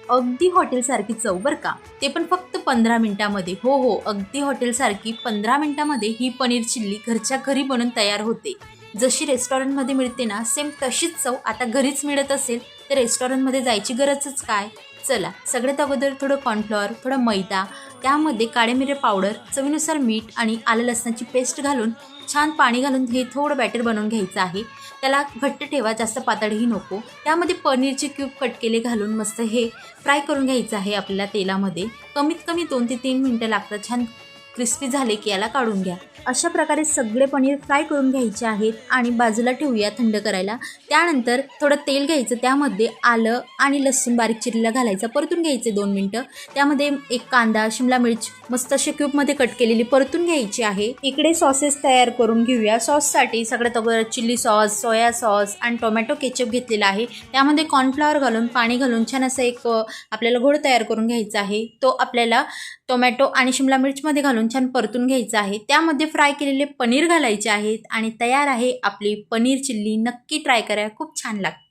अगदी हॉटेलसारखी चव बरं का, ते पण फक्त 15 मिनिटामध्ये. हो हो, अगदी हॉटेलसारखी 15 मिनिटामध्ये ही पनीर चिल्ली घरच्या घरी बनून तयार होते. जशी रेस्टॉरंटमध्ये मिळते ना, सेम तशीच चव आता घरीच मिळत असेल तर रेस्टॉरंटमध्ये जायची गरजच काय. चला, सगळ्यात अगोदर थोडं कॉर्नफ्लॉवर, थोडा मैदा, त्यामध्ये काळे मिरे पावडर, चवीनुसार मीठ आणि आलं लसणाची पेस्ट घालून छान पाणी घालून हे थोडं बॅटर बनवून घ्यायचं आहे. त्याला घट्ट ठेवा, जास्त पातळही नको. त्यामध्ये पनीरचे क्यूब कट केले घालून मस्त हे फ्राय करून घ्यायचं आहे आपल्याला तेलामध्ये. कमीत कमी 2 ते 3 मिनटं लागतात. छान क्रिस्पी झाले की याला काढून घ्या. अशा प्रकारे सगळे पनीर फ्राय करून घ्यायचे आहेत आणि बाजूला ठेवूया थंड करायला. त्यानंतर थोडं तेल घ्यायचं, त्यामध्ये आलं आणि लसूण बारीक चिरलेला घालायचा, परतून घ्यायचे 2 मिनटं. त्यामध्ये एक कांदा, शिमला मिर्च मस्त असे क्यूबमध्ये कट केलेली परतून घ्यायची आहे. इकडे सॉसेस तयार करून घेऊया. सॉससाठी सगळ्यात अगोदर चिल्ली सॉस, सोया सॉस आणि टोमॅटो केचप घेतलेला आहे. त्यामध्ये कॉर्नफ्लॉवर घालून, पाणी घालून छान असं एक आपल्याला घोळ तयार करून घ्यायचा आहे. तो आपल्याला टोमॅटो आणि शिमला मिर्चमध्ये घालून छान परतून घ्यायचा आहे. त्यामध्ये फ्राय केलेले पनीर घालायचे आहेत आणि तयार आहे आपली पनीर चिल्ली. नक्की ट्राय करा, खूप छान लागते.